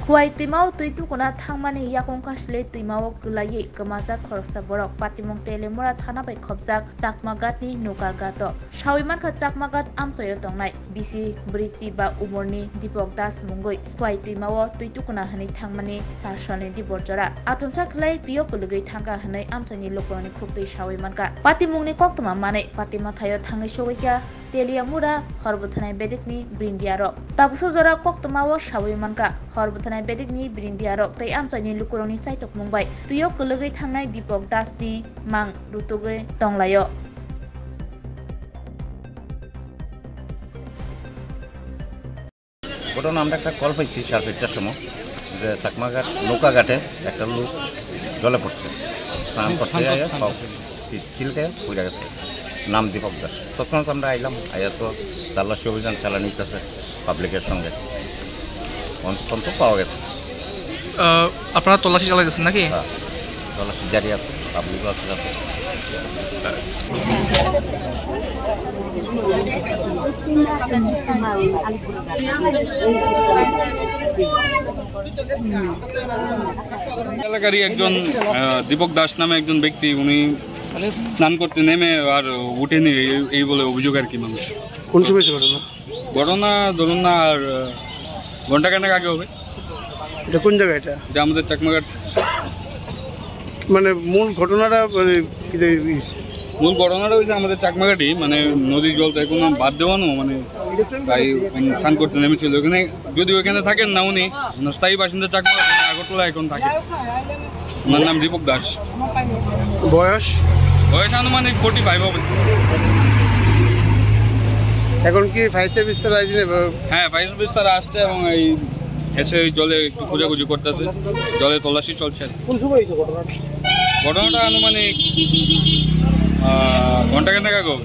Huai timau tuitu kuna thangmani yakong kasle timau kulai kemazak khorsa borok patimong telemura thana bai khobjak chakmagatni nukagato shawiman kha chakmagat amchoyo tongnai bisi brisi ba umorni Dipok Das mungoi huai timau tuitu kuna hani thangmani charshone di borjora atumcha khlai tiyo kulugai thangka hanai amchani lokoni khuktai shawiman ka patimongni koktoma mane patima thayo thangai shogikya Teliamura Horbuthanai Bedikni Brindiarok Tabuso Zora Koktamawo Shawimanka Horbuthanai Bedikni Brindiarok Tai Amchani Lukuroni Chaitok Mumbai Tuyo Kulugai Thangnai Dipok Dasni Mang Rutugai Tonglayo ঘটনা আমরা একটা call পাইছি 4:30টার সময় যে চাকমাঘাট নৌকাঘাটে একটা লোক জলে পড়ছে স্নান করতে যায় ছিলকে পড়ে গেছে নাম দীপক দাস তৎক্ষণাৎ আমরা আইলাম আয়া তো তল্লাশি অভিযান চালানো নিতেছে পাবলিকের সঙ্গে অন্তত পাওয়া গেছে আপনারা তল্লাশি চালাইতেছেন নাকি তল্লাশি জারি আছে পাবলিকও আছে এলাকারই একজন দীপক দাস নামে একজন ব্যক্তি উনি স্নান করতে নেমে আর উঠেনি এই বলে অভিযোগ আর কি মানুষ। কোন সময় ঘটনা? ঘটনা ধরুন না আর ঘন্টাখানেক আগে হবে। এটা কোন জায়গা? এটা আমাদের চাকমাঘাট। মানে মূল ঘটনাটা মূল ঘটনাটা হয়েছে আমাদের চাকমাঘাটই, মানে নদীর জল তো এখন বাদ দেওয়ানো, মানে তাই স্নান করতে নেমেছিল ওখানে। যদি ওখানে থাকেন না উনি স্থায়ী বাসিন্দা চাকমাঘাট আগরতলা এখন থাকে। ওনার নাম দীপক দাস। বয়স আনুমানিক 45 হবে। এখন কি ফায়ার সার্ভিস তারা আসছে? হ্যাঁ, ফায়ার সার্ভিস তারা আসছে এবং এই এসে জলে খোঁজাখুঁজি করতেছে, জলে তল্লাশি চলছে। কোন সময় হয়েছে ঘটনাটা? ঘটনাটা আনুমানিক ঘন্টাখানেক আগে।